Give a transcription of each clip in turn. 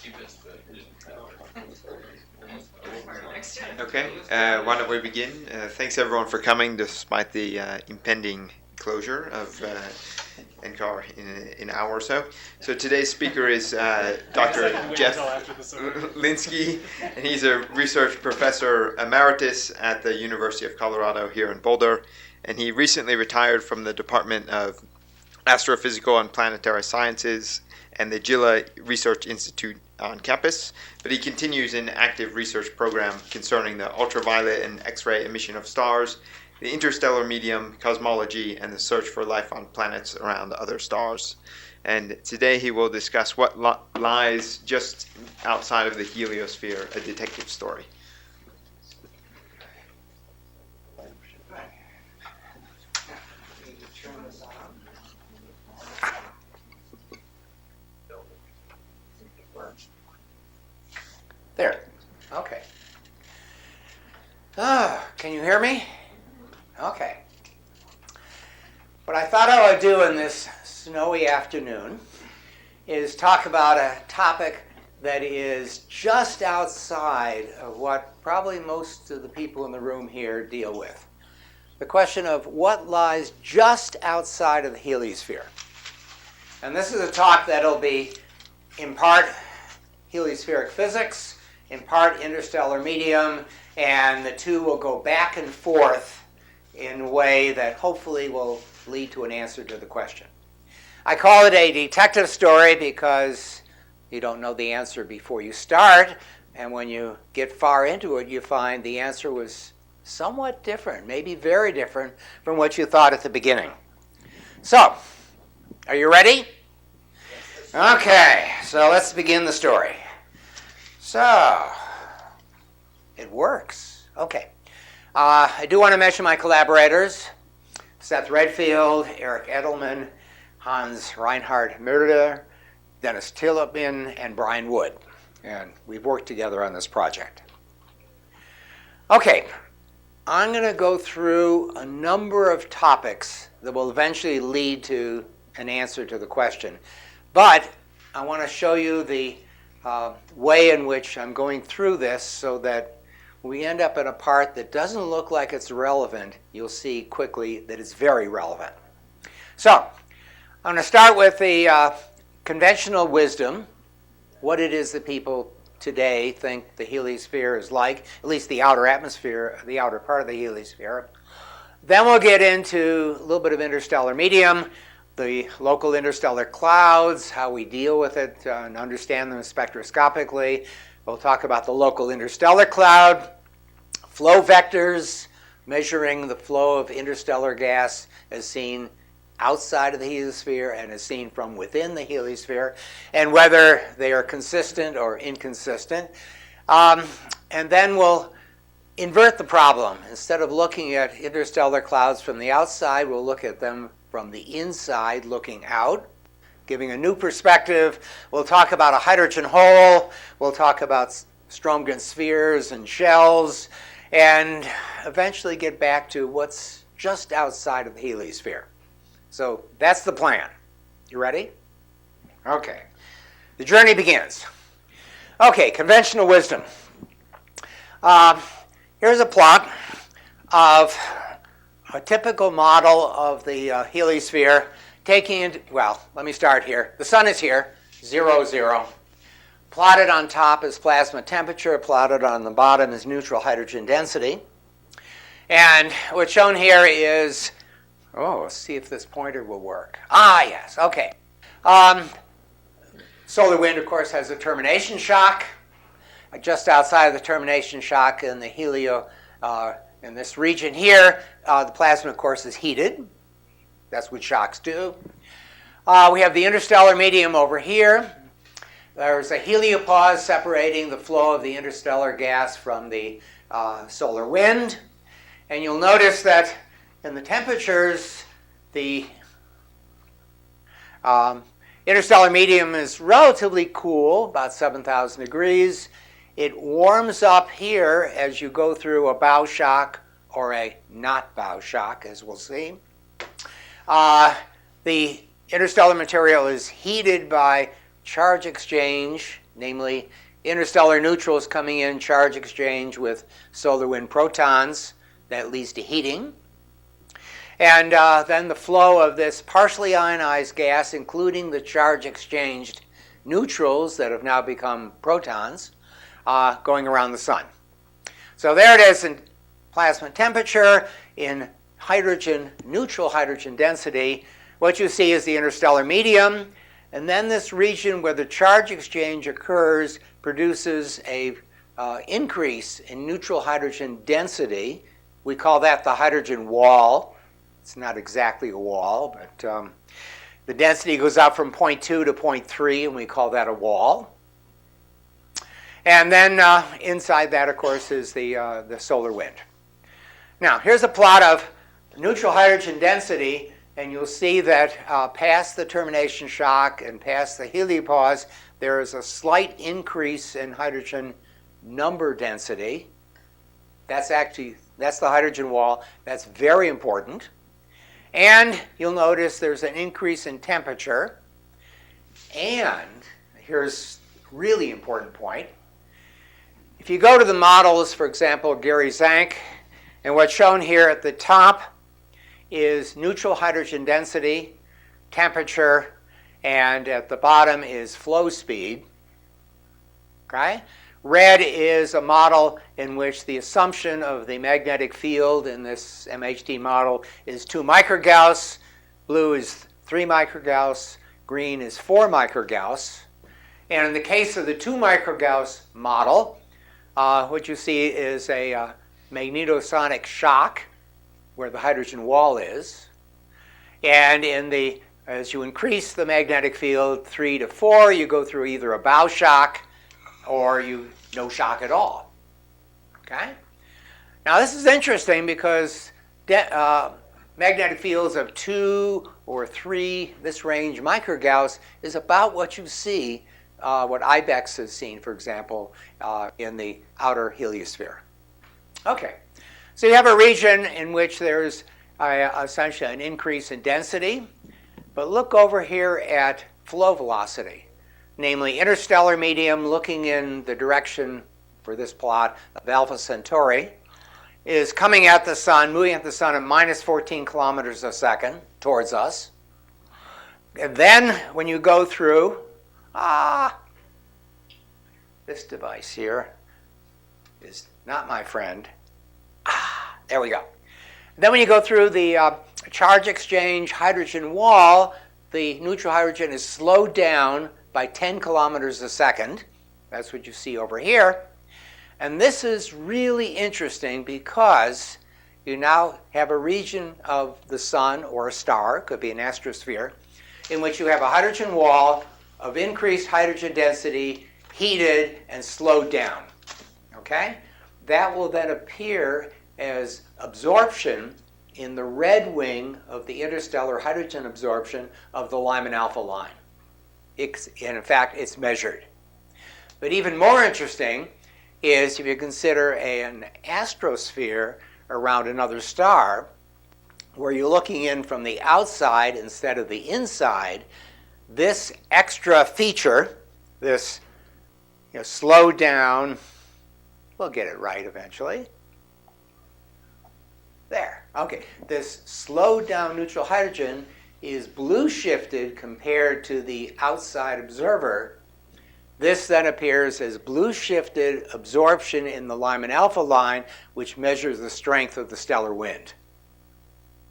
cheapest, but Okay, why don't we begin? Thanks everyone for coming despite the impending closure of NCAR in an hour or so. So today's speaker is Dr. Jeff Linsky, and he's a research professor emeritus at the University of Colorado here in Boulder, and he recently retired from the Department of Astrophysical and Planetary Sciences and the JILA Research Institute on campus, but he continues an active research program concerning the ultraviolet and X-ray emission of stars, the interstellar medium, cosmology, and the search for life on planets around other stars. And today he will discuss what lies just outside of the heliosphere, a detective story. There. Okay. Can you hear me? Okay. What I thought I would do in this snowy afternoon is talk about a topic that is just outside of what probably most of the people in the room here deal with. The question of what lies just outside of the heliosphere. And this is a talk that'll be in part heliospheric physics, in part interstellar medium, and the two will go back and forth in a way that hopefully will lead to an answer to the question. I call it a detective story because you don't know the answer before you start, and when you get far into it, you find the answer was somewhat different, maybe very different from what you thought at the beginning. So, are you ready? Okay, so let's begin the story. So, it works. Okay. I do want to mention my collaborators, Seth Redfield, Eric Edelman, Hans Reinhard Mürder, Dennis Tillopin, and Brian Wood. And we've worked together on this project. Okay, I'm going to go through a number of topics that will eventually lead to an answer to the question. But I want to show you the way in which I'm going through this so that we end up in a part that doesn't look like it's relevant. You'll see quickly that it's very relevant. So I'm going to start with the conventional wisdom, what it is that people today think the heliosphere is like, at least the outer atmosphere, the outer part of the heliosphere. Then we'll get into a little bit of interstellar medium, the local interstellar clouds, how we deal with it and understand them spectroscopically. We'll talk about the local interstellar cloud, flow vectors, measuring the flow of interstellar gas as seen outside of the heliosphere and as seen from within the heliosphere, and whether they are consistent or inconsistent. And then we'll invert the problem. Instead of looking at interstellar clouds from the outside, we'll look at them from the inside looking out, giving a new perspective. We'll talk about a hydrogen hole. We'll talk about Stromgren spheres and shells, and eventually get back to what's just outside of the heliosphere. So that's the plan. You ready? Okay. The journey begins. Okay, conventional wisdom. Here's a plot of a typical model of the heliosphere taking into, well, let me start here. The sun is here, 0, 0. Plotted on top is plasma temperature, plotted on the bottom is neutral hydrogen density. And what's shown here is, let's see if this pointer will work. Yes, okay. Solar wind, of course, has a termination shock. Just outside of the termination shock in the helio, in this region here, the plasma, of course, is heated. That's what shocks do. We have the interstellar medium over here. There's a heliopause separating the flow of the interstellar gas from the solar wind. And you'll notice that in the temperatures, the interstellar medium is relatively cool, about 7,000 degrees. It warms up here as you go through a bow shock or a not bow shock, as we'll see. The interstellar material is heated by charge exchange namely interstellar neutrals coming in, charge exchange with solar wind protons that leads to heating. And then the flow of this partially ionized gas, including the charge exchanged neutrals that have now become protons, going around the sun. So there it is in plasma temperature, in hydrogen, neutral hydrogen density. What you see is the interstellar medium, and then this region where the charge exchange occurs produces a increase in neutral hydrogen density. We call that the hydrogen wall. It's not exactly a wall, but the density goes up from 0.2 to 0.3, and we call that a wall. And then inside that, of course, is the solar wind. Now, here's a plot of neutral hydrogen density, and you'll see that past the termination shock and past the heliopause, there is a slight increase in hydrogen number density. That's the hydrogen wall. That's very important. And you'll notice there's an increase in temperature. And here's a really important point. If you go to the models, for example, Gary Zank, and what's shown here at the top is neutral hydrogen density, temperature, and at the bottom is flow speed. Okay? Red is a model in which the assumption of the magnetic field in this MHD model is 2 microgauss, blue is 3 microgauss, green is 4 microgauss. And in the case of the 2 microgauss model, what you see is a magnetosonic shock where the hydrogen wall is. And as you increase the magnetic field 3 to 4, you go through either a bow shock or no shock at all. Okay? Now this is interesting because magnetic fields of 2 or 3, this range, microgauss, is about what you see, what IBEX has seen, for example, in the outer heliosphere. Okay, so you have a region in which there's essentially an increase in density, but look over here at flow velocity. Namely, interstellar medium looking in the direction for this plot of Alpha Centauri is coming at the sun, moving at the sun at minus 14 kilometers a second towards us. And then when you go through, this device here is not my friend. There we go. Then when you go through the charge exchange hydrogen wall, the neutral hydrogen is slowed down by 10 kilometers a second. That's what you see over here. And this is really interesting because you now have a region of the sun or a star, could be an astrosphere, in which you have a hydrogen wall of increased hydrogen density, heated and slowed down. Okay? That will then appear as absorption in the red wing of the interstellar hydrogen absorption of the Lyman alpha line. In fact, it's measured. But even more interesting is if you consider an astrosphere around another star, where you're looking in from the outside instead of the inside, this extra feature, this slowed down, we'll get it right eventually. There, okay. This slowed down neutral hydrogen is blue shifted compared to the outside observer. This then appears as blue shifted absorption in the Lyman alpha line, which measures the strength of the stellar wind.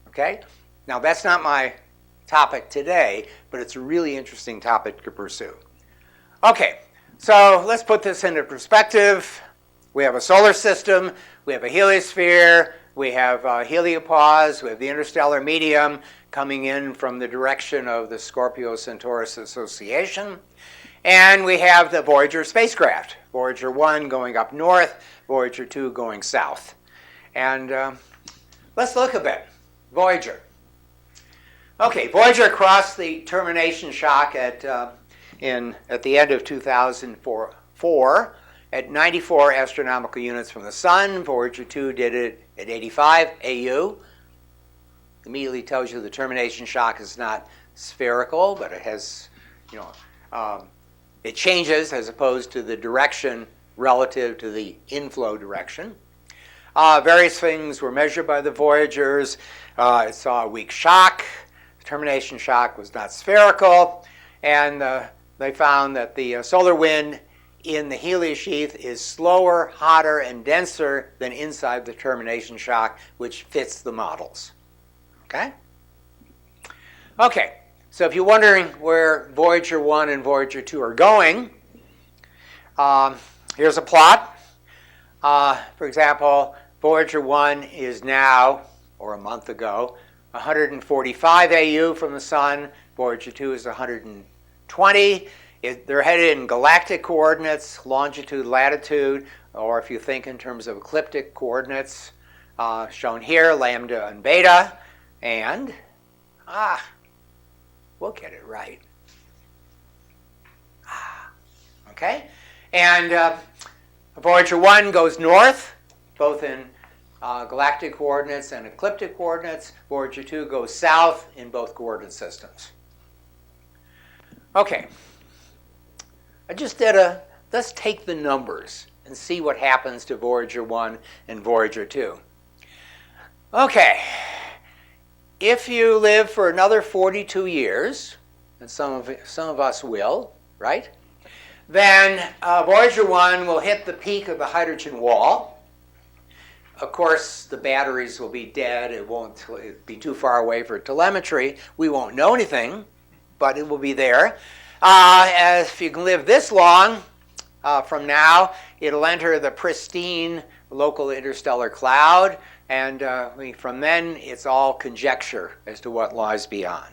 Okay? Now that's not my topic today, but it's a really interesting topic to pursue. Okay, so let's put this into perspective. We have a solar system, we have a heliosphere, we have heliopause, we have the interstellar medium coming in from the direction of the Scorpio-Centaurus association. And we have the Voyager spacecraft, Voyager 1 going up north, Voyager 2 going south. And let's look a bit. Voyager. Okay, Voyager crossed the termination shock at the end of 2004 at 94 astronomical units from the sun. Voyager 2 did it at 85 AU. Immediately tells you the termination shock is not spherical, but it has, It changes as opposed to the direction relative to the inflow direction. Various things were measured by the Voyagers. It saw a weak shock. The termination shock was not spherical. And they found that the solar wind in the heliosheath is slower, hotter, and denser than inside the termination shock, which fits the models. Okay? Okay, so if you're wondering where Voyager 1 and Voyager 2 are going, here's a plot. For example, Voyager 1 is now, or a month ago, 145 AU from the sun. Voyager 2 is 120. They're headed in galactic coordinates, longitude, latitude, or if you think in terms of ecliptic coordinates, shown here, lambda and beta. And, we'll get it right. Okay? And Voyager 1 goes north, both in galactic coordinates and ecliptic coordinates. Voyager 2 goes south in both coordinate systems. Okay. Let's take the numbers and see what happens to Voyager 1 and Voyager 2. Okay. If you live for another 42 years, and some of us will, right? Then Voyager 1 will hit the peak of the hydrogen wall. Of course, the batteries will be dead. It won't be too far away for telemetry. We won't know anything, but it will be there. As if you can live this long from now, it'll enter the pristine local interstellar cloud, and from then it's all conjecture as to what lies beyond.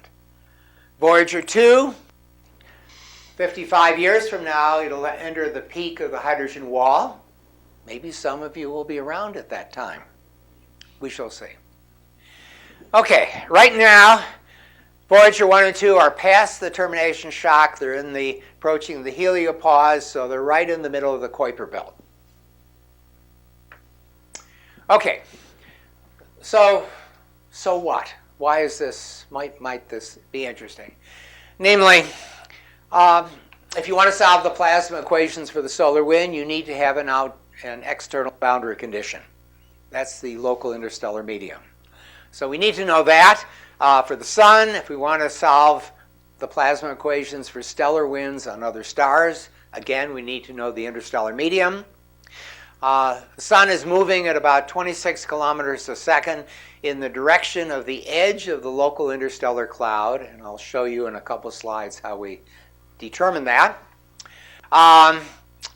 Voyager 2, 55 years from now, it'll enter the peak of the hydrogen wall. Maybe some of you will be around at that time. We shall see. Okay, right now, Voyager 1 and 2 are past the termination shock. They're approaching the heliopause, so they're right in the middle of the Kuiper belt. Okay, so what? Why is this? Might this be interesting? Namely, if you want to solve the plasma equations for the solar wind, you need to have an external boundary condition. That's the local interstellar medium. So we need to know that. For the sun, if we want to solve the plasma equations for stellar winds on other stars, again, we need to know the interstellar medium. The sun is moving at about 26 kilometers a second in the direction of the edge of the local interstellar cloud, and I'll show you in a couple slides how we determine that. And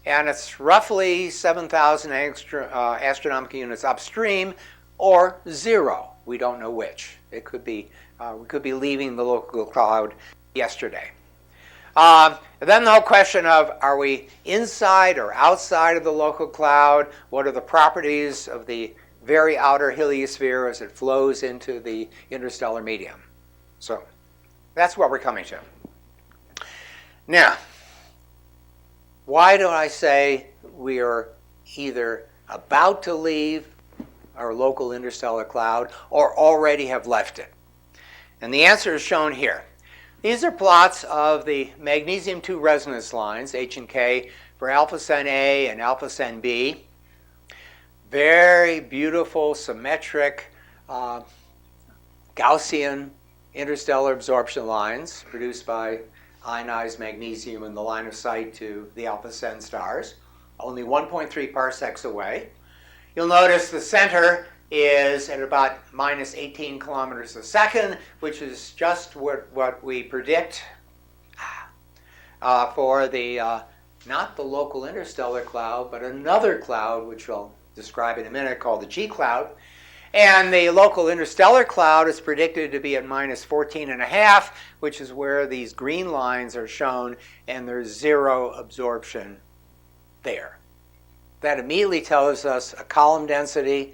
it's roughly 7,000 astronomical units upstream, or 0. We don't know which. It could be we could be leaving the local cloud yesterday. And then the whole question of, are we inside or outside of the local cloud? What are the properties of the very outer heliosphere as it flows into the interstellar medium? So that's what we're coming to. Now, why do I say we are either about to leave our local interstellar cloud or already have left it? And the answer is shown here. These are plots of the magnesium-2 resonance lines, H and K, for alpha Cen A and alpha Cen B. Very beautiful, symmetric, Gaussian interstellar absorption lines produced by ionized magnesium in the line of sight to the alpha Cen stars, only 1.3 parsecs away. You'll notice the center is at about minus 18 kilometers a second, which is just what we predict for the not the local interstellar cloud, but another cloud, which I'll describe in a minute, called the G cloud. And the local interstellar cloud is predicted to be at minus 14.5, which is where these green lines are shown, and there's 0 absorption there. That immediately tells us a column density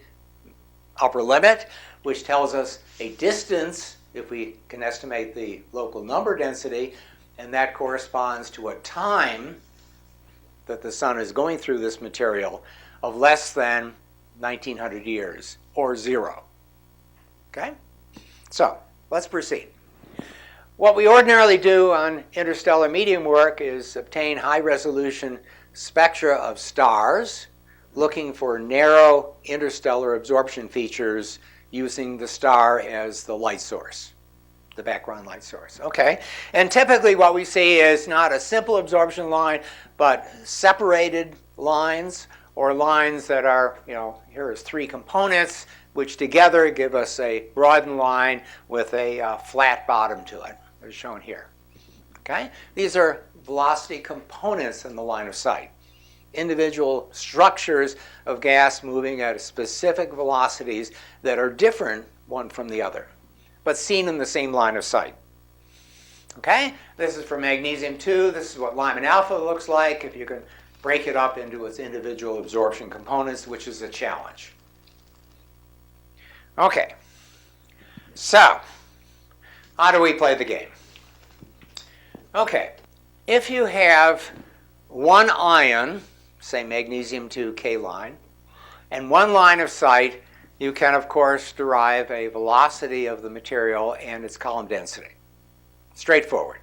upper limit, which tells us a distance, if we can estimate the local number density, and that corresponds to a time that the sun is going through this material of less than 1900 years, or 0. Okay? So, let's proceed. What we ordinarily do on interstellar medium work is obtain high-resolution spectra of stars, looking for narrow interstellar absorption features using the star as the light source, the background light source. Okay, and typically what we see is not a simple absorption line, but separated lines, or lines that are, here is 3 components, which together give us a broadened line with a flat bottom to it, as shown here. Okay, these are velocity components in the line of sight. Individual structures of gas moving at specific velocities that are different one from the other, but seen in the same line of sight. Okay, this is for magnesium-2. This is what Lyman alpha looks like if you can break it up into its individual absorption components, which is a challenge. Okay, so how do we play the game? Okay, if you have one ion, say magnesium-2 K line, and one line of sight, you can, of course, derive a velocity of the material and its column density. Straightforward.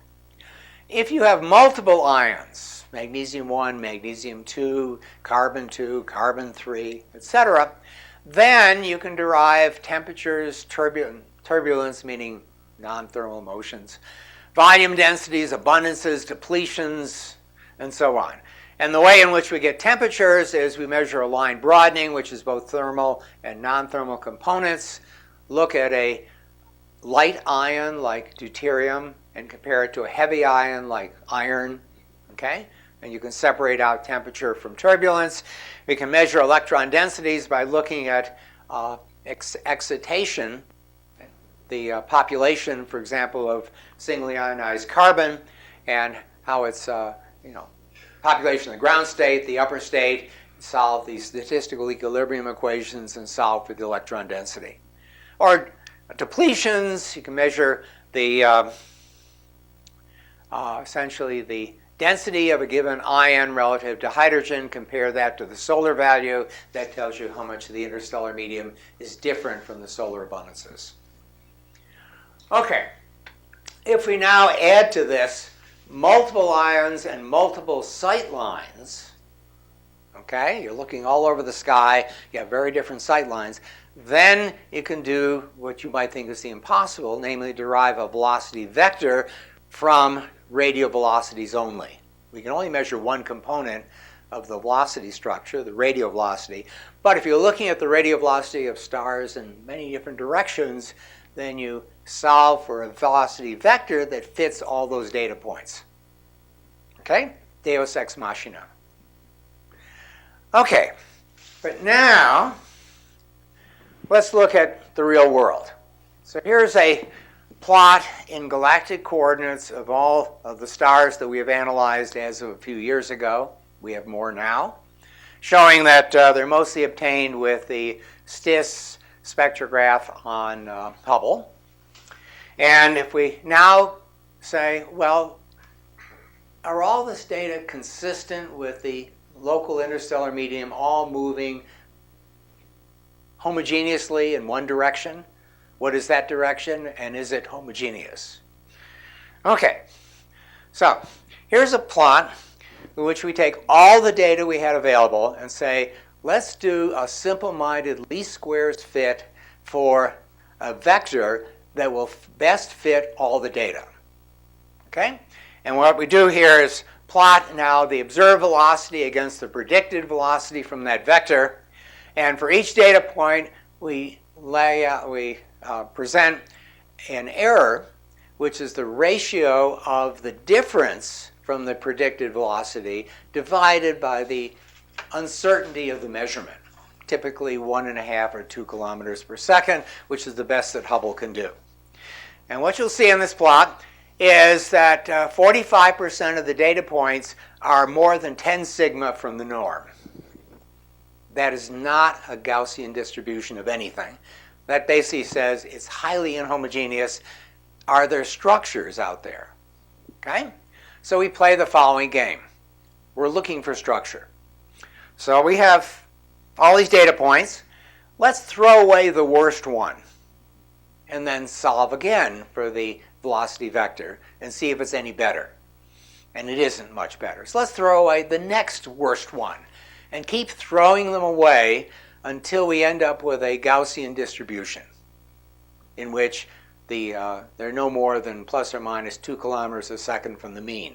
If you have multiple ions, magnesium-1, magnesium-2, carbon-2, carbon-3, etc., then you can derive temperatures, turbulence, meaning non-thermal motions, volume densities, abundances, depletions, and so on. And the way in which we get temperatures is we measure a line broadening, which is both thermal and non-thermal components, look at a light ion like deuterium and compare it to a heavy ion like iron, okay? And you can separate out temperature from turbulence. We can measure electron densities by looking at excitation, the population, for example, of singly ionized carbon, and how it's, population of the ground state, the upper state, solve these statistical equilibrium equations and solve for the electron density. Or depletions, you can measure the, essentially the density of a given ion relative to hydrogen, compare that to the solar value. That tells you how much the interstellar medium is different from the solar abundances. Okay, if we now add to this multiple ions and multiple sight lines, okay, you're looking all over the sky, you have very different sight lines, then you can do what you might think is the impossible, namely derive a velocity vector from radial velocities only. We can only measure one component of the velocity structure, the radial velocity, but if you're looking at the radial velocity of stars in many different directions, then you solve for a velocity vector that fits all those data points. Okay? Deus ex machina. Okay, but now let's look at the real world. So here's a plot in galactic coordinates of all of the stars that we have analyzed as of a few years ago. We have more now, showing that they're mostly obtained with the STS spectrograph on Hubble. And if we now say, well, are all this data consistent with the local interstellar medium all moving homogeneously in one direction? What is that direction, and is it homogeneous? Okay, so here's a plot in which we take all the data we had available and say, let's do a simple-minded least squares fit for a vector that will best fit all the data. Okay? And what we do here is plot now the observed velocity against the predicted velocity from that vector. And for each data point, we present an error, which is the ratio of the difference from the predicted velocity divided by the uncertainty of the measurement, typically 1.5 or 2 kilometers per second, which is the best that Hubble can do. And what you'll see in this plot is that 45% of the data points are more than 10 sigma from the norm. That is not a Gaussian distribution of anything. That basically says it's highly inhomogeneous. Are there structures out there? Okay? So we play the following game. We're looking for structure. So we have all these data points. Let's throw away the worst one and then solve again for the velocity vector and see if it's any better. And it isn't much better. So let's throw away the next worst one and keep throwing them away until we end up with a Gaussian distribution in which they're no more than plus or minus 2 kilometers a second from the mean.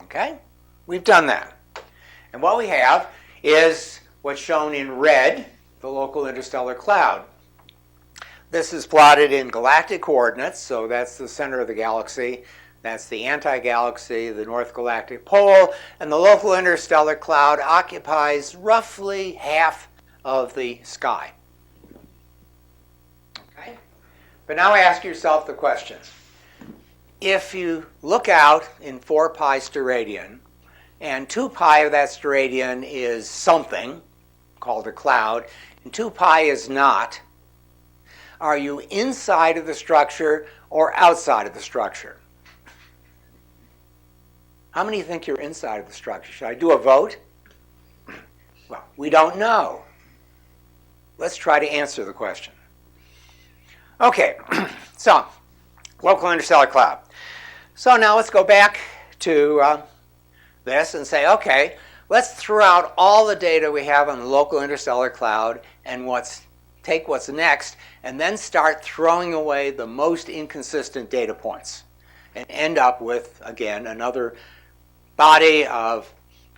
Okay? We've done that. And what we have is what's shown in red, the local interstellar cloud. This is plotted in galactic coordinates, so that's the center of the galaxy. That's the anti-galaxy, the north galactic pole, and the local interstellar cloud occupies roughly half of the sky. Okay? But now ask yourself the question. If you look out in 4 pi steradian, and 2 pi of that steradian is something called a cloud, and 2 pi is not, are you inside of the structure or outside of the structure? How many think you're inside of the structure? Should I do a vote? Well, we don't know. Let's try to answer the question. Okay, so local interstellar cloud. So now let's go back to this and say, okay, let's throw out all the data we have on the local interstellar cloud and take what's next and then start throwing away the most inconsistent data points and end up with, again, another body of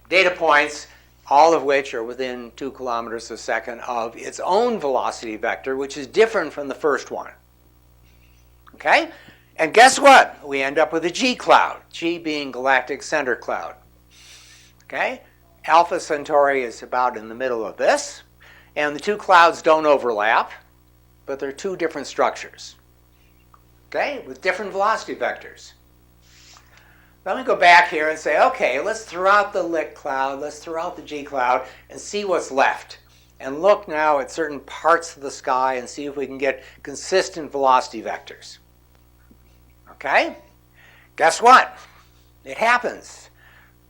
data points, all of which are within 2 kilometers a second of its own velocity vector, which is different from the first one. Okay? And guess what? We end up with a G cloud, G being galactic center cloud. Okay? Alpha Centauri is about in the middle of this, and the 2 clouds don't overlap, but they're 2 different structures. Okay? With different velocity vectors. Let me go back here and say, okay, let's throw out the Lick cloud, let's throw out the G cloud, and see what's left. And look now at certain parts of the sky and see if we can get consistent velocity vectors. Okay? Guess what? It happens.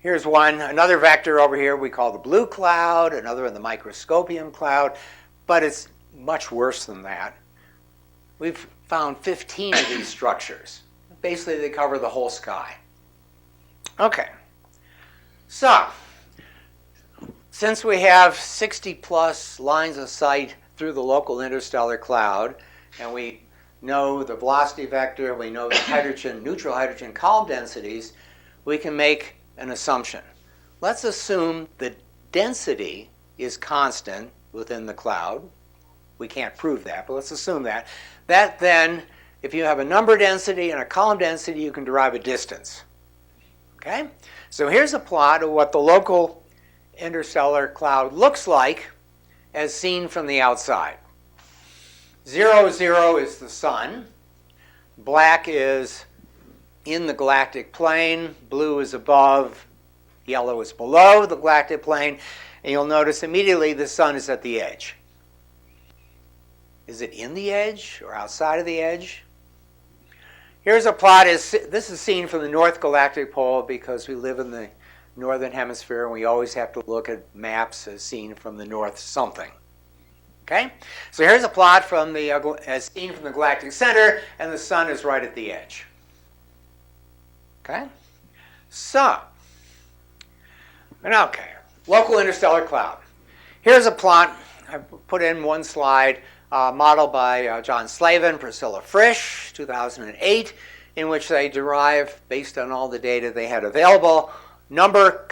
Here's one, another vector over here we call the blue cloud, another in the microscopium cloud, but it's much worse than that. We've found 15 of these structures. Basically, they cover the whole sky. Okay, so since we have 60 plus lines of sight through the local interstellar cloud, and we know the velocity vector, we know the hydrogen, neutral hydrogen column densities, we can make an assumption. Let's assume the density is constant within the cloud. We can't prove that, but let's assume that. That then, if you have a number density and a column density, you can derive a distance. Okay? So here's a plot of what the local interstellar cloud looks like as seen from the outside. 0, 0 is the sun. Black is in the galactic plane. Blue is above. Yellow is below the galactic plane. And you'll notice immediately the sun is at the edge. Is it in the edge or outside of the edge? Here's a plot. This is seen from the North Galactic Pole because we live in the northern hemisphere and we always have to look at maps as seen from the north something. Okay? So here's a plot from as seen from the galactic center, and the sun is right at the edge. Okay? So, local interstellar cloud. Here's a plot. I put in one slide. Modeled by John Slavin, Priscilla Frisch, 2008, in which they derive, based on all the data they had available, number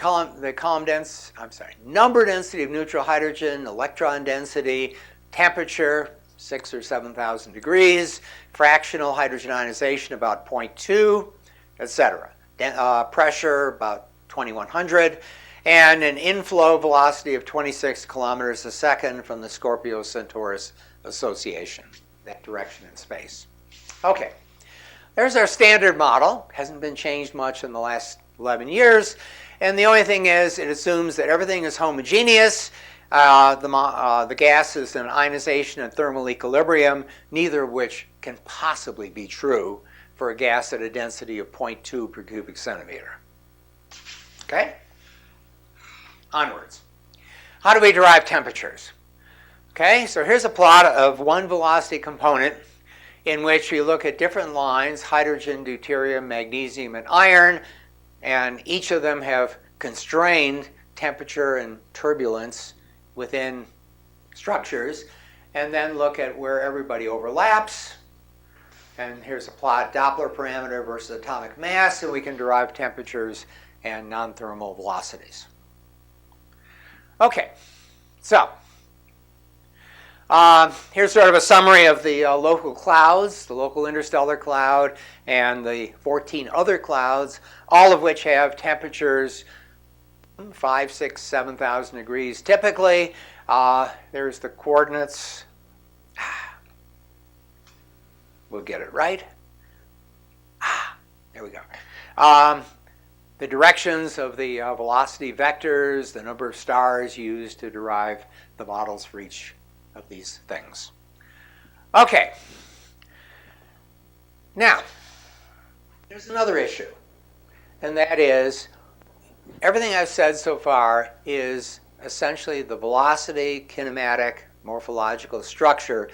density of neutral hydrogen, electron density, temperature, 6,000 or 7,000 degrees, fractional hydrogen ionization about 0.2, etc. Pressure about 2,100, and an inflow velocity of 26 kilometers a second from the Scorpio-Centaurus association, that direction in space. Okay, there's our standard model. Hasn't been changed much in the last 11 years. And the only thing is it assumes that everything is homogeneous. The gas is in ionization and thermal equilibrium, neither of which can possibly be true for a gas at a density of 0.2 per cubic centimeter. Okay? Onwards. How do we derive temperatures? Okay, so here's a plot of one velocity component in which we look at different lines, hydrogen, deuterium, magnesium, and iron, and each of them have constrained temperature and turbulence within structures, and then look at where everybody overlaps. And here's a plot, Doppler parameter versus atomic mass, and we can derive temperatures and non-thermal velocities. Okay, so here's sort of a summary of the local clouds, the local interstellar cloud, and the 14 other clouds, all of which have temperatures 5, 6, 7,000 degrees. Typically, there's the coordinates. We'll get it right. There we go. The directions of the velocity vectors, the number of stars used to derive the models for each of these things. Okay. Now, there's another issue, and that is everything I've said so far is essentially the velocity, kinematic, morphological structure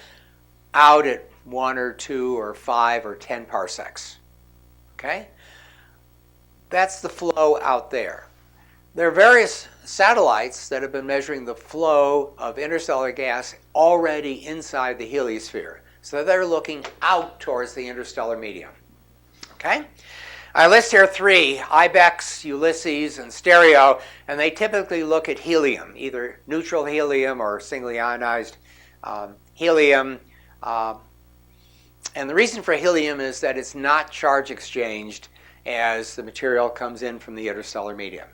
out at 1 or 2 or 5 or 10 parsecs. Okay? That's the flow out there. There are various satellites that have been measuring the flow of interstellar gas already inside the heliosphere. So they're looking out towards the interstellar medium. Okay? I list here 3, IBEX, Ulysses, and Stereo, and they typically look at helium, either neutral helium or singly ionized helium. And the reason for helium is that it's not charge exchanged as the material comes in from the interstellar medium.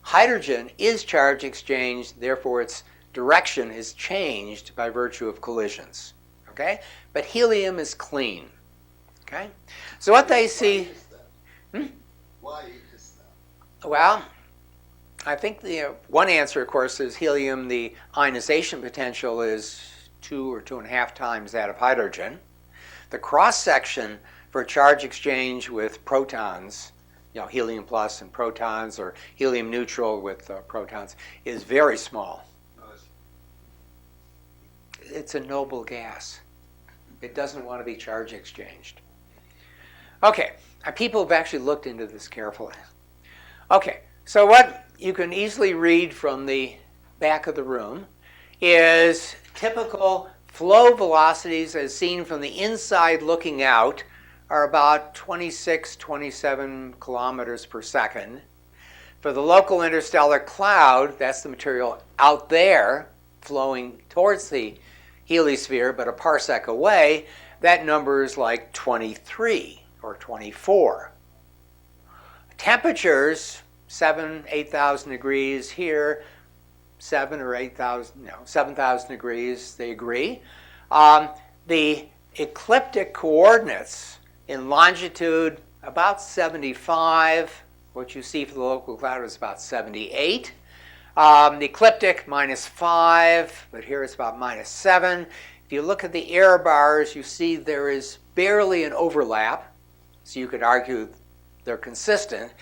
Hydrogen is charge exchanged, therefore its direction is changed by virtue of collisions. Okay? But helium is clean. Okay? So what they see... Why is that? Well, I think the one answer, of course, is helium, the ionization potential is 2 or 2.5 times that of hydrogen. The cross-section for charge exchange with protons, helium plus and protons, or helium neutral with protons, is very small. It's a noble gas. It doesn't want to be charge exchanged. Okay, people have actually looked into this carefully. Okay, so what you can easily read from the back of the room is typical flow velocities as seen from the inside looking out are about 26, 27 kilometers per second. For the local interstellar cloud, that's the material out there flowing towards the heliosphere, but a parsec away, that number is like 23 or 24. Temperatures, 8,000 degrees here, 7,000 degrees, they agree. The ecliptic coordinates in longitude, about 75. What you see for the local cloud is about 78. The ecliptic, -5, but here it's about -7. If you look at the error bars, you see there is barely an overlap. So you could argue they're consistent.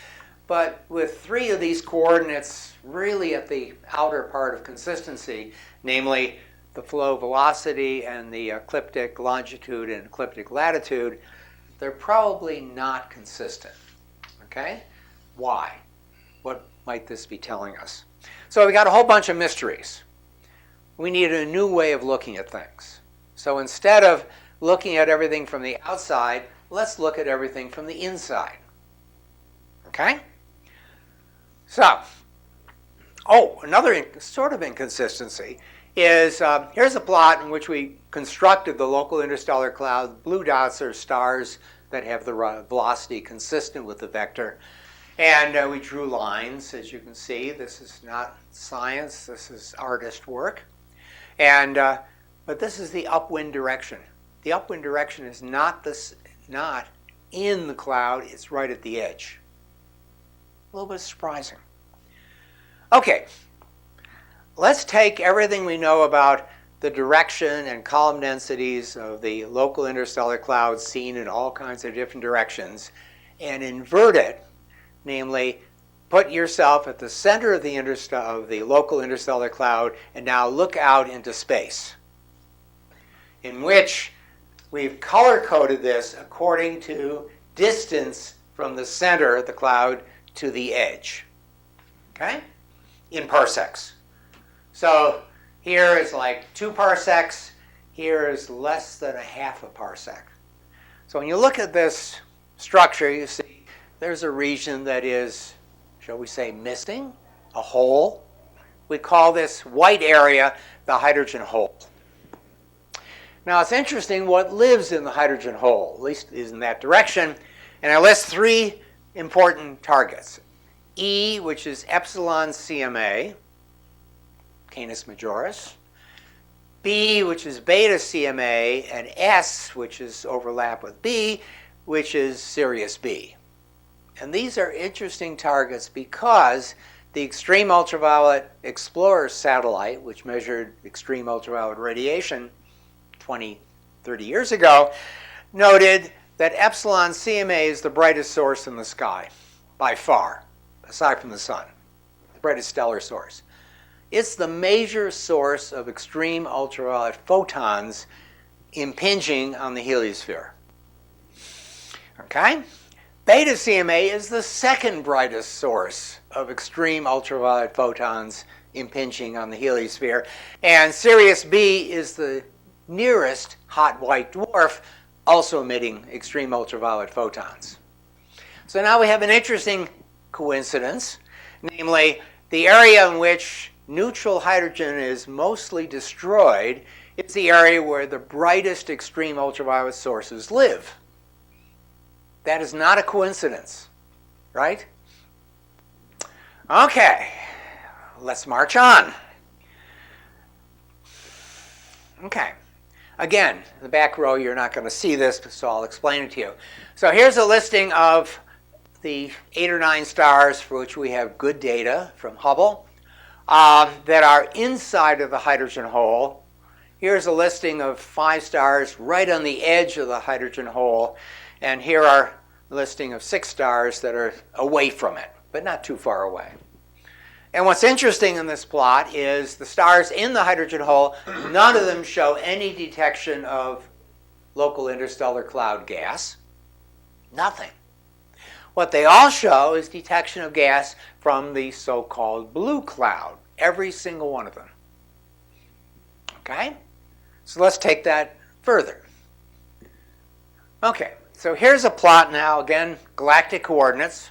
But with 3 of these coordinates really at the outer part of consistency, namely the flow velocity and the ecliptic longitude and ecliptic latitude, they're probably not consistent. Okay? Why? What might this be telling us? So we got a whole bunch of mysteries. We need a new way of looking at things. So instead of looking at everything from the outside, let's look at everything from the inside. Okay? So, another sort of inconsistency is here's a plot in which we constructed the local interstellar cloud. Blue dots are stars that have the velocity consistent with the vector. And we drew lines, as you can see. This is not science. This is artist work. And but this is the upwind direction. The upwind direction is not in the cloud. It's right at the edge. A little bit surprising. Okay, let's take everything we know about the direction and column densities of the local interstellar cloud seen in all kinds of different directions and invert it, namely put yourself at the center of the local interstellar cloud and now look out into space, in which we've color-coded this according to distance from the center of the cloud to the edge, okay, in parsecs. So here is like 2 parsecs. Here is less than a half a parsec. So when you look at this structure, you see there's a region that is, shall we say, missing, a hole. We call this white area the hydrogen hole. Now it's interesting what lives in the hydrogen hole, at least is in that direction. And I list 3 important targets. E, which is epsilon CMA, Canis majoris. B, which is beta CMA, and S, which is overlap with B, which is Sirius B. And these are interesting targets because the Extreme Ultraviolet Explorer satellite, which measured extreme ultraviolet radiation 20, 30 years ago, noted that epsilon CMA is the brightest source in the sky, by far, aside from the sun, the brightest stellar source. It's the major source of extreme ultraviolet photons impinging on the heliosphere. Okay? Beta CMA is the second brightest source of extreme ultraviolet photons impinging on the heliosphere. And Sirius B is the nearest hot white dwarf, also emitting extreme ultraviolet photons. So now we have an interesting coincidence, namely the area in which neutral hydrogen is mostly destroyed is the area where the brightest extreme ultraviolet sources live. That is not a coincidence, right? Okay, let's march on. Okay, again, in the back row you're not going to see this, so I'll explain it to you. So here's a listing of the 8 or 9 stars for which we have good data from Hubble that are inside of the hydrogen hole. Here's a listing of 5 stars right on the edge of the hydrogen hole, and here are a listing of 6 stars that are away from it, but not too far away. And what's interesting in this plot is the stars in the hydrogen hole, none of them show any detection of local interstellar cloud gas. Nothing. What they all show is detection of gas from the so-called blue cloud, every single one of them. Okay? So let's take that further. Okay, so here's a plot now, again, galactic coordinates.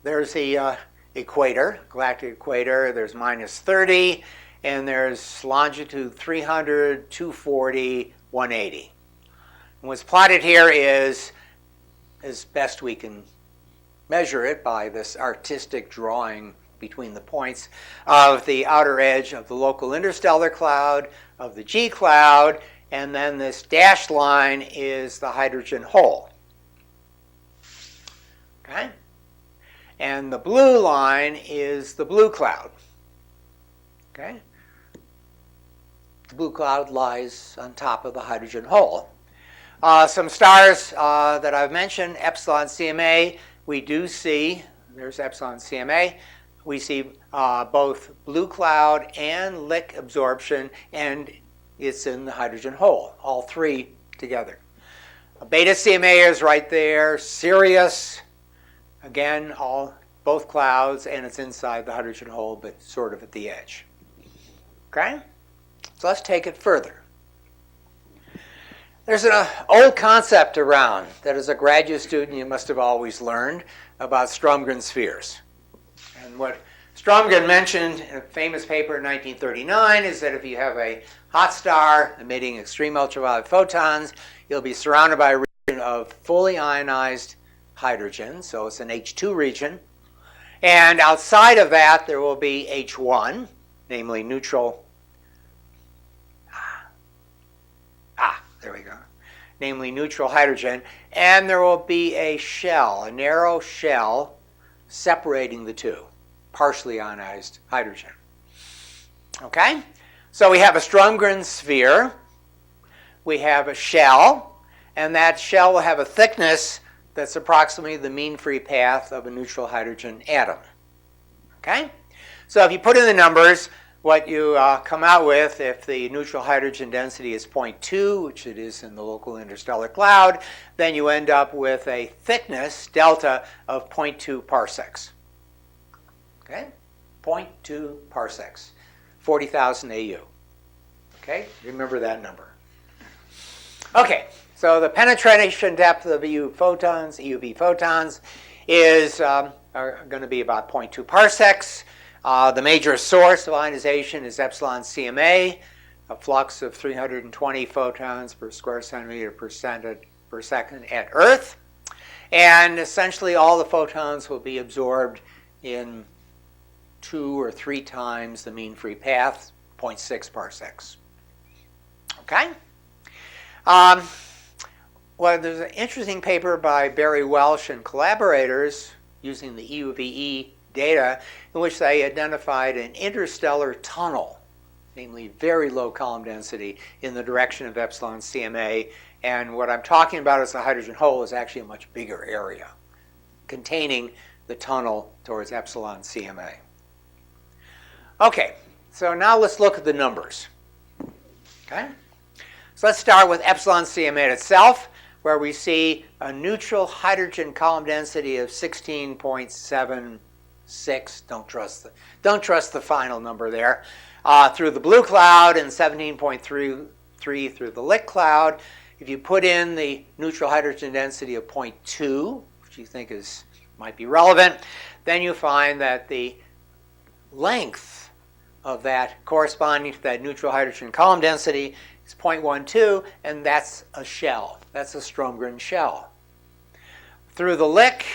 There's the equator, galactic equator, there's minus 30, and there's longitude 300, 240, 180. And what's plotted here is, as best we can measure it by this artistic drawing between the points of the outer edge of the local interstellar cloud, of the G cloud, and then this dashed line is the hydrogen hole. Okay? And the blue line is the blue cloud. Okay? The blue cloud lies on top of the hydrogen hole. Some stars that I've mentioned, epsilon CMA, we do see, there's epsilon CMA, we see both blue cloud and Lick absorption, and it's in the hydrogen hole, all 3 together. Beta CMA is right there, Sirius, again, both clouds, and it's inside the hydrogen hole, but sort of at the edge. Okay? So let's take it further. There's an old concept around that as a graduate student you must have always learned about Strömgren spheres. And what Strömgren mentioned in a famous paper in 1939 is that if you have a hot star emitting extreme ultraviolet photons, you'll be surrounded by a region of fully ionized hydrogen, so it's an H2 region. And outside of that there will be H1, namely neutral. There we go. Namely neutral hydrogen. And there will be a shell, a narrow shell, separating the two, partially ionized hydrogen. Okay? So we have a Strömgren sphere. We have a shell, and that shell will have a thickness that's approximately the mean free path of a neutral hydrogen atom. Okay? So if you put in the numbers, what you come out with, if the neutral hydrogen density is 0.2, which it is in the local interstellar cloud, then you end up with a thickness, delta, of 0.2 parsecs. Okay? 0.2 parsecs, 40,000 AU. Okay? Remember that number. Okay, so the penetration depth of EUV photons, is are going to be about 0.2 parsecs. The major source of ionization is epsilon CMA, a flux of 320 photons per square centimeter per second at Earth. And essentially all the photons will be absorbed in 2 or 3 times the mean free path, 0.6 parsecs. Okay? Well, there's an interesting paper by Barry Welsh and collaborators using the EUVE data in which they identified an interstellar tunnel, namely very low column density, in the direction of epsilon CMA. And what I'm talking about as a hydrogen hole is actually a much bigger area containing the tunnel towards epsilon CMA. Okay, so now let's look at the numbers. Okay? So let's start with epsilon CMA itself, where we see a neutral hydrogen column density of 16.76. Don't trust the final number there. Through the blue cloud and 17.33 through the lit cloud. If you put in the neutral hydrogen density of 0.2, which you think might be relevant, then you find that the length of that corresponding to that neutral hydrogen column density is 0.12, and that's a shell. That's a Stromgren shell. Through the Lick,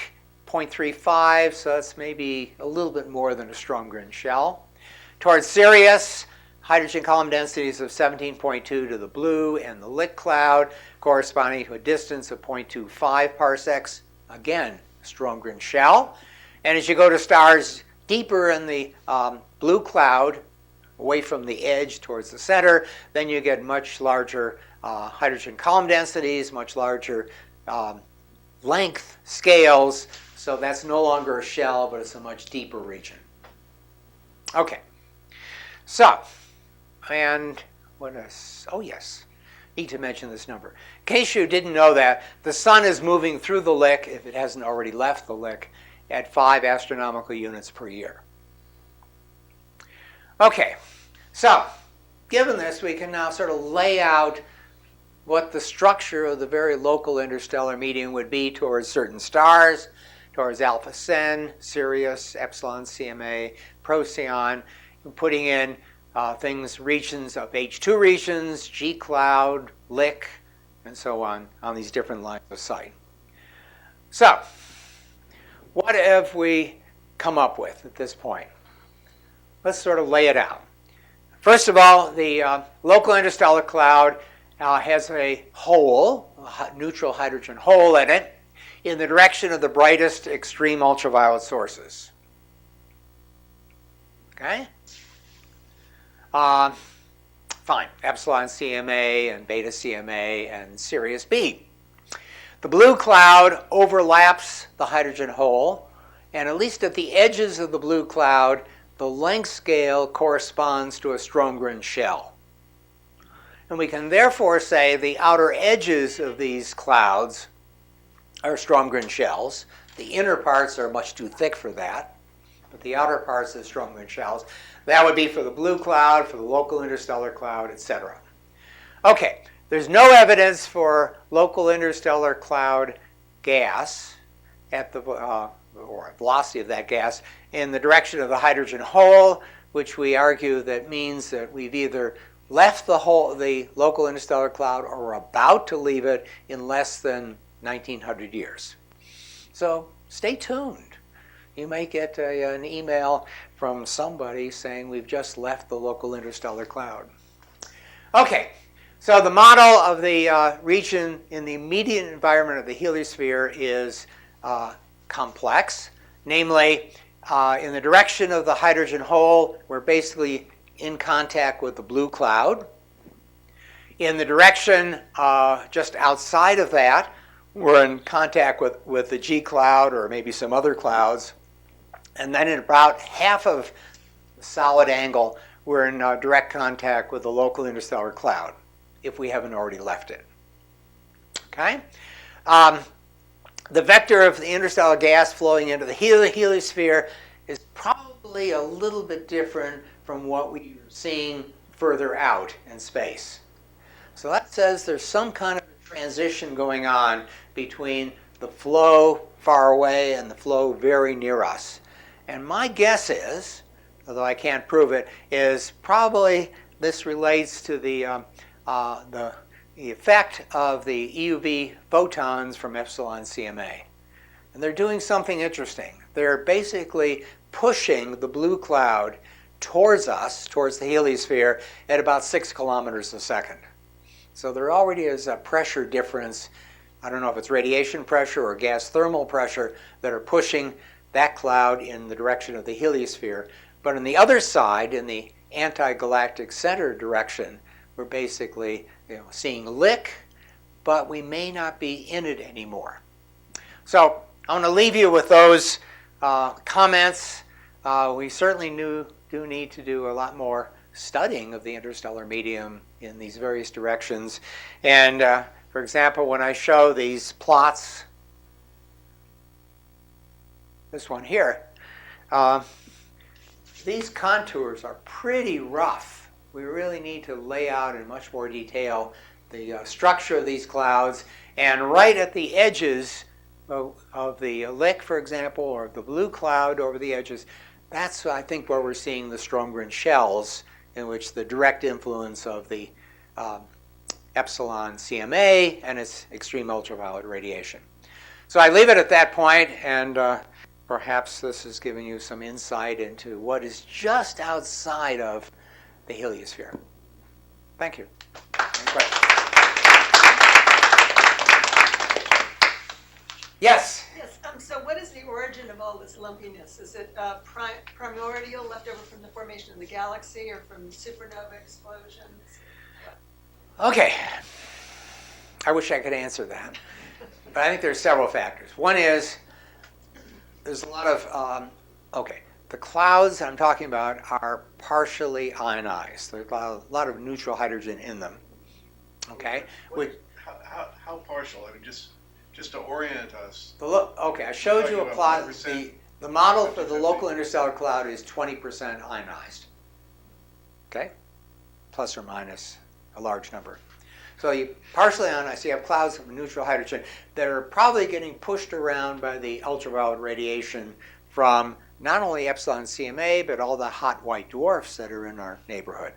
0.35, so that's maybe a little bit more than a Stromgren shell. Towards Sirius, hydrogen column densities of 17.2 to the blue and the Lick cloud, corresponding to a distance of 0.25 parsecs. Again, Stromgren shell. And as you go to stars deeper in the blue cloud, away from the edge towards the center, then you get much larger hydrogen column densities, much larger length scales. So that's no longer a shell, but it's a much deeper region. Okay. So, and what else? Oh, yes. Need to mention this number. In case you didn't know that, the sun is moving through the Lick, if it hasn't already left the Lick, at 5 astronomical units per year. Okay, so given this, we can now sort of lay out what the structure of the very local interstellar medium would be towards certain stars, towards Alpha Cen, Sirius, Epsilon CMA, Procyon, and putting in regions of H2 regions, G cloud, Lick, and so on these different lines of sight. So, what have we come up with at this point? Let's sort of lay it out. First of all, the local interstellar cloud has a hole, a neutral hydrogen hole in it, in the direction of the brightest extreme ultraviolet sources. Okay? Fine. Epsilon CMA and beta CMA and Sirius B. The blue cloud overlaps the hydrogen hole, and at least at the edges of the blue cloud, the length scale corresponds to a Stromgren shell. And we can therefore say the outer edges of these clouds are Stromgren shells. The inner parts are much too thick for that, but the outer parts are Stromgren shells. That would be for the blue cloud, for the local interstellar cloud, etc. Okay, there's no evidence for local interstellar cloud gas at the or velocity of that gas in the direction of the hydrogen hole, which we argue that means that we've either left the local interstellar cloud or are about to leave it in less than 1900 years. So stay tuned. You may get an email from somebody saying we've just left the local interstellar cloud. Okay, so the model of the region in the immediate environment of the heliosphere is complex. Namely, in the direction of the hydrogen hole, we're basically in contact with the blue cloud. In the direction just outside of that, we're in contact with the G cloud or maybe some other clouds. And then at about half of the solid angle, we're in direct contact with the local interstellar cloud, if we haven't already left it. Okay? The vector of the interstellar gas flowing into the heliosphere is probably a little bit different from what we're seeing further out in space. So that says there's some kind of transition going on between the flow far away and the flow very near us. And my guess is, although I can't prove it, is probably this relates to the effect of the EUV photons from epsilon CMA. And they're doing something interesting. They're basically pushing the blue cloud towards us, towards the heliosphere, at about 6 kilometers a second. So there already is a pressure difference. I don't know if it's radiation pressure or gas thermal pressure that are pushing that cloud in the direction of the heliosphere. But on the other side, in the anti-galactic center direction, we're basically seeing lick, but we may not be in it anymore. So I want to leave you with those comments. We certainly do need to do a lot more studying of the interstellar medium in these various directions. And for example, when I show these plots, this one here, these contours are pretty rough. We really need to lay out in much more detail the structure of these clouds. And right at the edges of the lick, for example, or the blue cloud over the edges, that's, I think, where we're seeing the Stromgren shells, in which the direct influence of the epsilon CMA and its extreme ultraviolet radiation. So I leave it at that point, and perhaps this has given you some insight into what is just outside of the heliosphere. Thank you. Any questions? Yes? Yes. So what is the origin of all this lumpiness? Is it primordial, left over from the formation of the galaxy, or from supernova explosions? Okay. I wish I could answer that. But I think there's several factors. One is there's a lot of, the clouds I'm talking about are partially ionized. There's a lot of neutral hydrogen in them. Okay? How partial? I mean, just to orient us. I showed you a plot. The model for the local interstellar cloud is 20% ionized. Okay? Plus or minus a large number. So you partially ionized, so you have clouds of neutral hydrogen that are probably getting pushed around by the ultraviolet radiation from not only epsilon CMA, but all the hot white dwarfs that are in our neighborhood.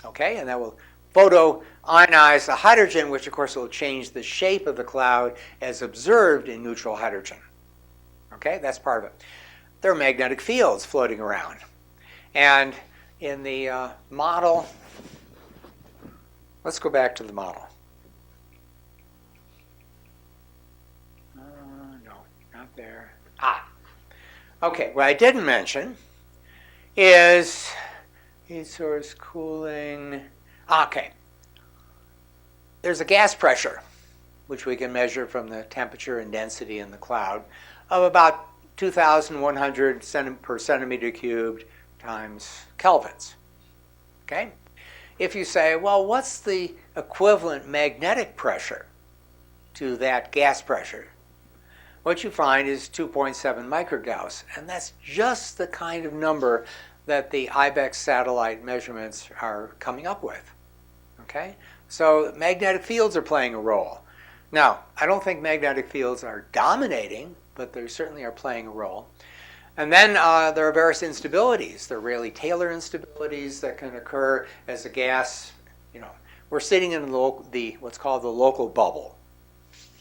Okay, and that will photo-ionize the hydrogen, which of course will change the shape of the cloud as observed in neutral hydrogen. Okay, that's part of it. There are magnetic fields floating around. And in the model, let's go back to the model. No, not there. Okay, what I didn't mention is heat source cooling. Okay. There's a gas pressure, which we can measure from the temperature and density in the cloud, of about 2,100 per centimeter cubed times kelvins. Okay? If you say, well, what's the equivalent magnetic pressure to that gas pressure? What you find is 2.7 microgauss, and that's just the kind of number that the IBEX satellite measurements are coming up with. Okay? So magnetic fields are playing a role. Now, I don't think magnetic fields are dominating, but they certainly are playing a role. And then there are various instabilities. There are Rayleigh-Taylor instabilities that can occur as a gas. We're sitting in what's called the local bubble,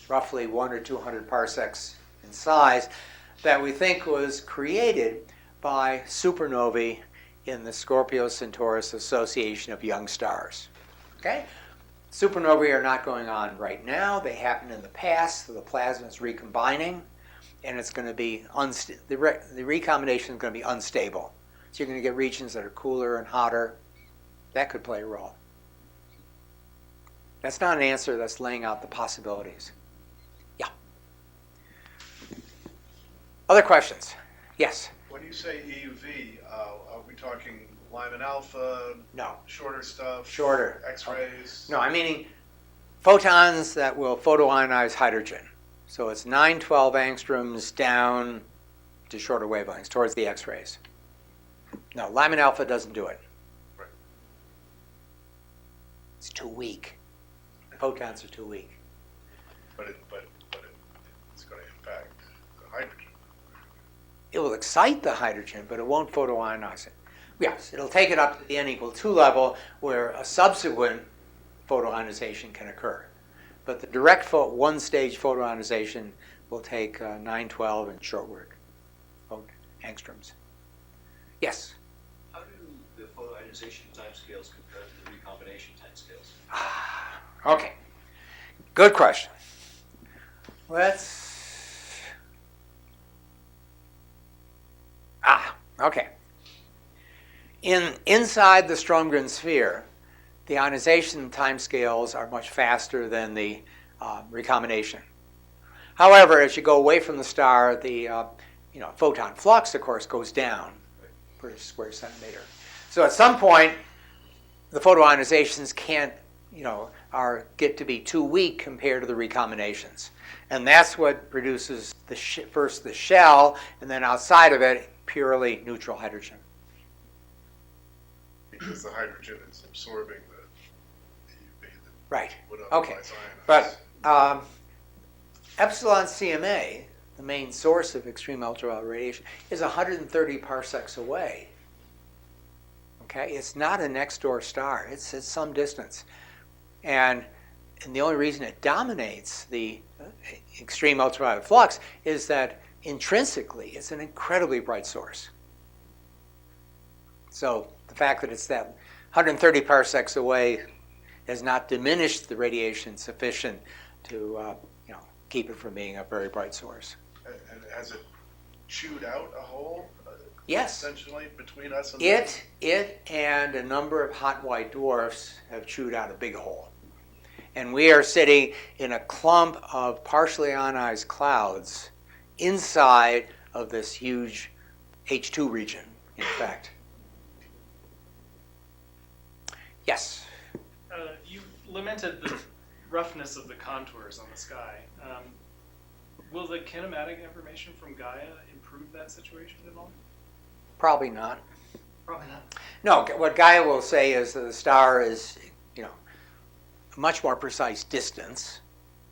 roughly 100 or 200 parsecs in size, that we think was created by supernovae in the Scorpio-Centaurus Association of Young Stars. Okay? Supernovae are not going on right now. They happened in the past, so the plasma is recombining, and it's going to be the recombination is going to be unstable. So you're going to get regions that are cooler and hotter. That could play a role. That's not an answer. That's laying out the possibilities. Yeah. Other questions? Yes. when you say EUV, are we talking Lyman alpha, No, shorter stuff? shorter. X-rays? No, I'm meaning photons that will photoionize hydrogen. So it's 912 angstroms down to shorter wavelengths, towards the X-rays. No, Lyman alpha doesn't do it. Right. It's too weak. Photons are too weak. But it's going to impact the hydrogen. It will excite the hydrogen, but it won't photoionize it. Yes, it'll take it up to the n equal 2 level where a subsequent photoionization can occur. But the direct one-stage photoionization will take 912 and short work angstroms. Yes? How do the photoionization timescales compare to the recombination timescales? Okay, good question. Okay. Inside the Strömgren sphere, the ionization timescales are much faster than the recombination. However, as you go away from the star, the photon flux, of course, goes down per square centimeter. So at some point, the photoionizations can't, get to be too weak compared to the recombinations. And that's what produces first the shell, and then outside of it, purely neutral hydrogen. Because the hydrogen is absorbing the EUV that Right. would Okay. otherwise ionize. But epsilon CMA, the main source of extreme ultraviolet radiation, is 130 parsecs away. Okay, it's not a next door star. It's at some distance, and the only reason it dominates the extreme ultraviolet flux is that intrinsically it's an incredibly bright source. So the fact that it's that 130 parsecs away has not diminished the radiation sufficient to keep it from being a very bright source. And has it chewed out a hole? Yes. Essentially between us and It and a number of hot white dwarfs have chewed out a big hole. And we are sitting in a clump of partially ionized clouds inside of this huge H2 region, in fact. Yes? You lamented the roughness of the contours on the sky. Will the kinematic information from Gaia improve that situation at all? Probably not. Probably not. No, what Gaia will say is that the star is, a much more precise distance,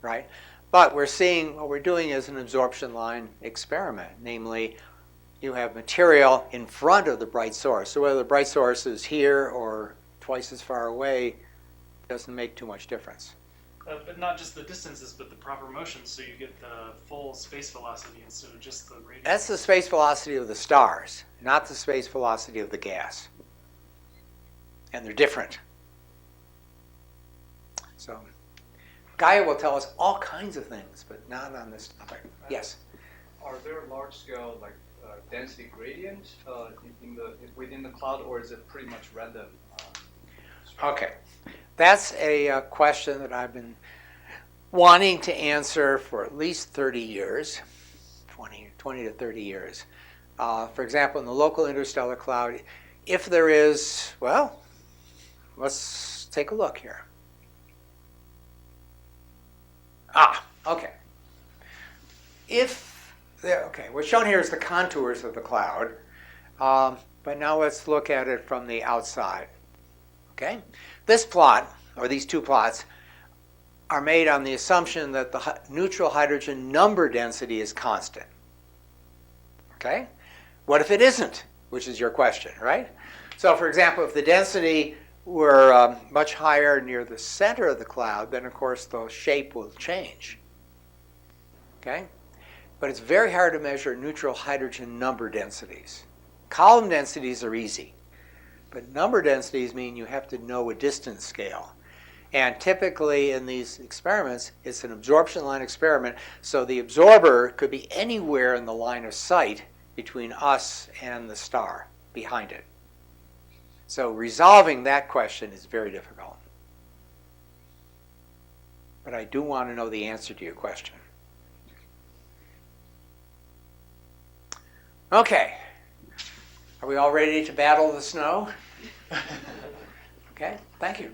right? But what we're doing is an absorption line experiment. Namely, you have material in front of the bright source. So whether the bright source is here or twice as far away doesn't make too much difference. But not just the distances, but the proper motion, so you get the full space velocity instead of just the radius. That's the space velocity of the stars, not the space velocity of the gas. And they're different. So Gaia will tell us all kinds of things, but not on this topic. Yes? Are there large-scale density gradients within the cloud, or is it pretty much random? Okay. That's a question that I've been wanting to answer for at least 30 years, 20 to 30 years. For example, in the local interstellar cloud, if there is, well, let's take a look here. Okay. What's shown here is the contours of the cloud, but now let's look at it from the outside. Okay? This plot, or these two plots, are made on the assumption that the neutral hydrogen number density is constant. Okay? What if it isn't? Which is your question, right? So, for example, if the density were much higher near the center of the cloud, then of course the shape will change. Okay? But it's very hard to measure neutral hydrogen number densities. Column densities are easy. But number densities mean you have to know a distance scale. And typically in these experiments, it's an absorption line experiment, so the absorber could be anywhere in the line of sight between us and the star behind it. So resolving that question is very difficult. But I do want to know the answer to your question. Okay, Are we all ready to battle the snow? Okay, thank you.